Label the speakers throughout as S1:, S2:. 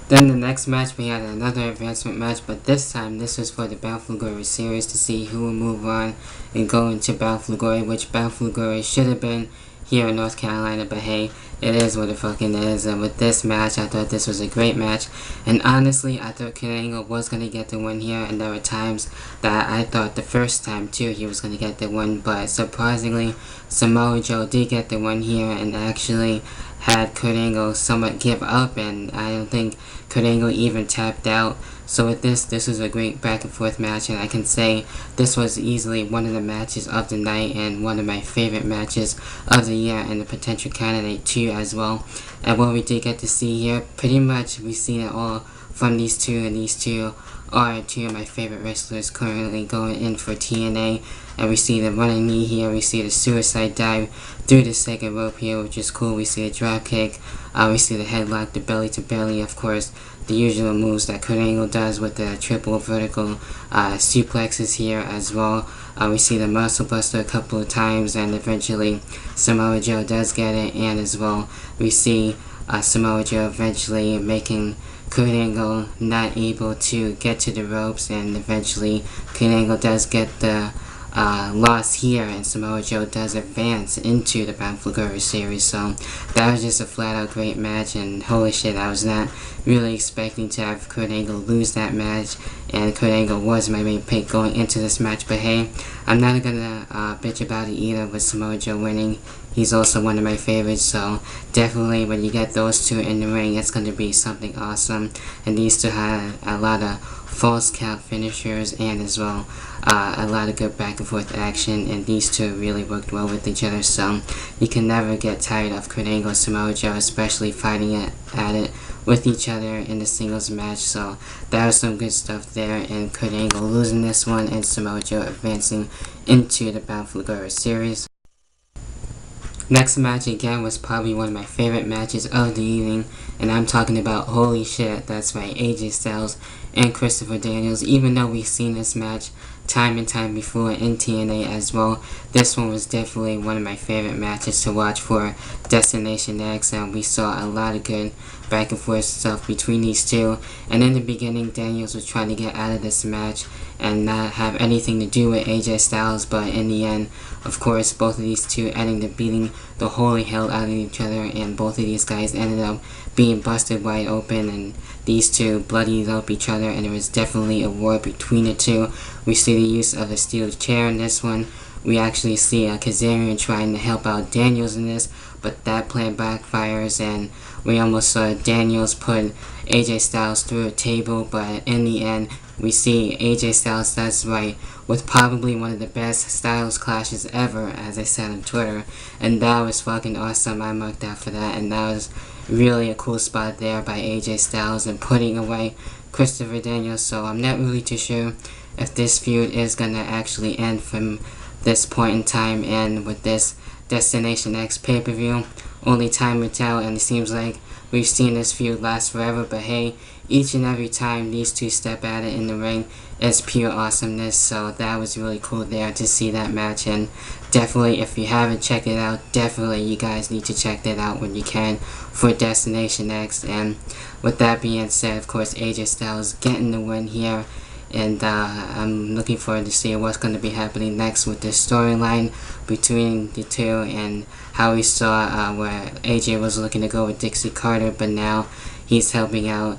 S1: Then the next match we had another advancement match, but this time this was for the Bound for Glory series to see who will move on and go into Bound for Glory, which Bound for Glory should have been here in North Carolina, but hey, it is what it fucking is. And with this match, I thought this was a great match, and honestly, I thought Kurt Angle was gonna get the win here, and there were times that I thought the first time too he was gonna get the win, but surprisingly, Samoa Joe did get the win here, and actually had Kurt Angle somewhat give up, and I don't think Kurt Angle even tapped out. So with this was a great back and forth match, and I can say this was easily one of the matches of the night and one of my favorite matches of the year, and a potential candidate too as well. And what we did get to see here, pretty much we seen it all from these two, and these two are two of my favorite wrestlers currently going in for TNA. And we see the running knee here, we see the suicide dive through the second rope here, which is cool. We see the drop kick, we see the headlock, the belly to belly, of course, the usual moves that Kurt Angle does with the triple vertical suplexes here as well. We see the muscle buster a couple of times, and eventually Samoa Joe does get it, and as well we see Samoa Joe eventually making Kurt Angle not able to get to the ropes, and eventually Kurt Angle does get the loss here, and Samoa Joe does advance into the Bound for Glory series. So that was just a flat out great match, and holy shit, I was not really expecting to have Kurt Angle lose that match, and Kurt Angle was my main pick going into this match. But hey, I'm not gonna bitch about it either with Samoa Joe winning. He's also one of my favorites, so definitely when you get those two in the ring, it's going to be something awesome. And these two had a lot of false count finishers, and as well a lot of good back and forth action, and these two really worked well with each other, so you can never get tired of Kurt Angle and Samoa Joe, especially fighting at it with each other in the singles match. So that was some good stuff there, and Kurt Angle losing this one, and Samoa Joe advancing into the Bound for Glory series. Next match again was probably one of my favorite matches of the evening, and I'm talking about, holy shit, that's right, AJ Styles and Christopher Daniels. Even though we've seen this match time and time before in TNA as well, this one was definitely one of my favorite matches to watch for Destination X, and we saw a lot of good back and forth stuff between these two. And in the beginning, Daniels was trying to get out of this match and not have anything to do with AJ Styles, but in the end, of course, both of these two ended up beating the holy hell out of each other, and both of these guys ended up being busted wide open, and these two bloodied up each other, and there was definitely a war between the two. We see the use of a steel chair in this one. We actually see Kazarian trying to help out Daniels in this, but that plan backfires, and we almost saw Daniels put AJ Styles through a table, but in the end, we see AJ Styles, that's right, with probably one of the best Styles clashes ever, as I said on Twitter, and that was fucking awesome. I marked out for that, and that was really a cool spot there by AJ Styles and putting away Christopher Daniels. So I'm not really too sure if this feud is gonna actually end from this point in time, and with this Destination X pay-per-view, only time will tell, and it seems like we've seen this feud last forever. But hey, each and every time these two step at it in the ring, it's pure awesomeness. So that was really cool there to see that match, and definitely if you haven't checked it out, definitely you guys need to check that out when you can for Destination X. And with that being said, of course, AJ Styles getting the win here, and I'm looking forward to see what's going to be happening next with this storyline between the two, and how we saw where AJ was looking to go with Dixie Carter, but now he's helping out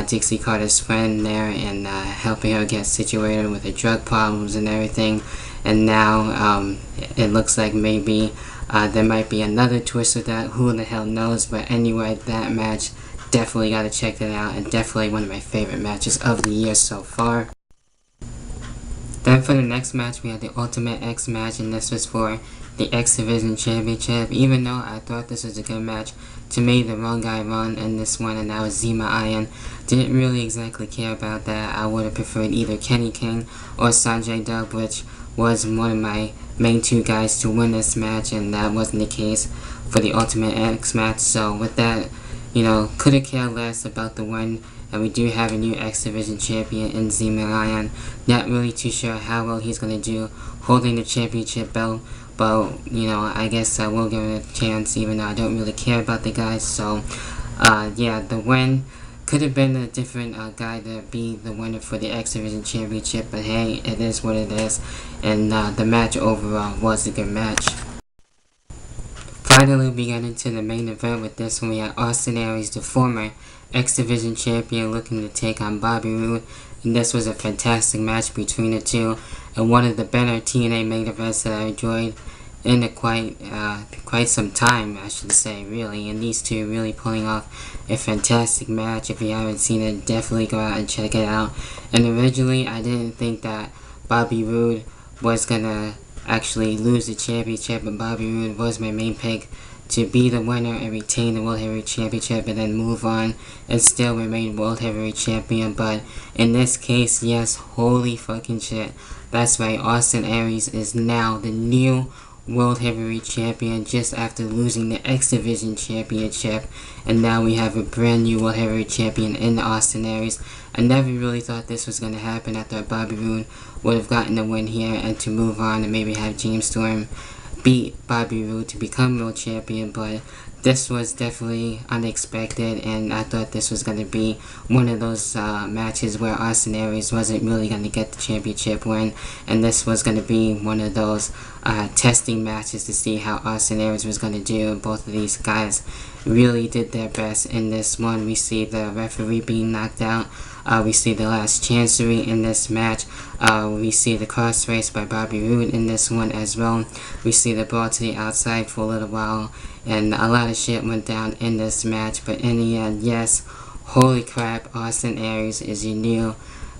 S1: Dixie Carter's friend there, and helping her get situated with her drug problems and everything. And now it looks like maybe there might be another twist with that, who the hell knows. But anyway, that match, definitely gotta check that out, and definitely one of my favorite matches of the year so far. Then for the next match, we had the Ultimate X match, and this was for the X Division Championship. Even though I thought this was a good match, to me the wrong guy won in this one, and that was Zema Iron. Didn't really exactly care about that. I would have preferred either Kenny King or Sanjay Dutt, which was one of my main two guys to win this match, and that wasn't the case for the Ultimate X match. So with that, you know, could have cared less about the win, and we do have a new X Division champion in Zema Iron. Not really too sure how well he's going to do holding the championship belt, but, you know, I guess I will give him a chance, even though I don't really care about the guys. So, yeah, the win Could have been a different guy to be the winner for the X Division Championship, but hey, it is what it is, and the match overall was a good match. Finally, we got into the main event with this one. We had Austin Aries, the former X Division champion, looking to take on Bobby Roode, and this was a fantastic match between the two, and one of the better TNA main events that I enjoyed in quite some time, I should say, really. And these two really pulling off a fantastic match. If you haven't seen it, definitely go out and check it out. And originally, I didn't think that Bobby Roode was gonna actually lose the championship, but Bobby Roode was my main pick to be the winner and retain the World Heavyweight Championship and then move on and still remain World Heavyweight Champion. But in this case, yes, holy fucking shit, that's right, Austin Aries is now the new World Heavyweight Champion just after losing the X Division Championship, and now we have a brand new World Heavyweight Champion in Austin Aries. I never really thought this was going to happen. I thought Bobby Roode would have gotten the win here and to move on and maybe have James Storm beat Bobby Roode to become World Champion, but this was definitely unexpected, and I thought this was going to be one of those matches where Austin Aries wasn't really going to get the championship win, and this was going to be one of those testing matches to see how Austin Aries was going to do. Both of these guys really did their best in this one. We see the referee being knocked out. We see the last chancery in this match. We see the cross race by Bobby Roode in this one as well. We see the ball to the outside for a little while, and a lot of shit went down in this match. But in the end, yes, holy crap, Austin Aries is your new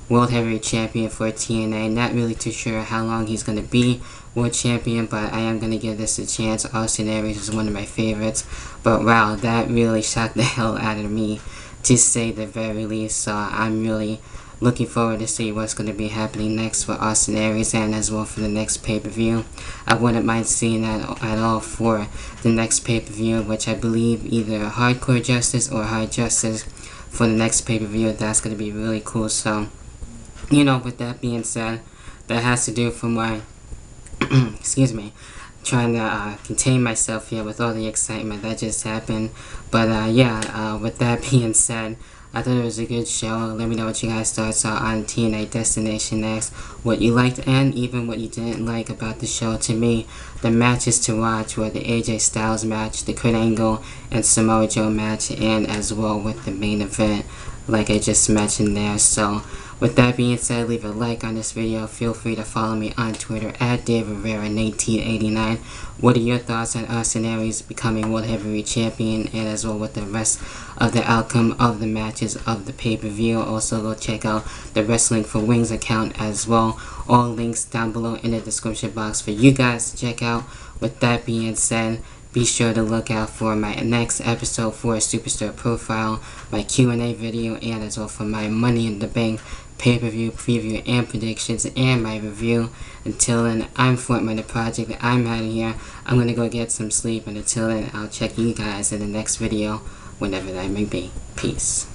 S1: World Heavyweight Champion for TNA. Not really too sure how long he's going to be World Champion, but I am going to give this a chance. Austin Aries is one of my favorites. But wow, that really shocked the hell out of me, to say the very least. So I'm really looking forward to see what's going to be happening next for Austin Aries, and as well for the next pay-per-view. I wouldn't mind seeing that at all for the next pay-per-view, which I believe either Hardcore Justice or High Justice for the next pay-per-view. That's going to be really cool. So, you know, with that being said, that has to do for my excuse me, trying to contain myself here with all the excitement that just happened. But with that being said, I thought it was a good show. Let me know what you guys' thoughts are on TNA Destination next, what you liked and even what you didn't like about the show. To me, the matches to watch were the AJ Styles match, the Kurt Angle and Samoa Joe match, and as well with the main event, like I just mentioned there. So with that being said, leave a like on this video. Feel free to follow me on Twitter at DaveRivera1989. What are your thoughts on Austin Aries becoming World Heavyweight Champion, and as well with the rest of the outcome of the matches of the pay-per-view? Also, go check out the Wrestling for Wings account as well. All links down below in the description box for you guys to check out. With that being said, be sure to look out for my next episode for a Superstar Profile, my Q&A video, and as well for my Money in the Bank pay-per-view preview and predictions and my review. Until then, I'm Fortminorproject. I'm out of here. I'm gonna go get some sleep, and until then, I'll check you guys in the next video, whenever that may be. Peace.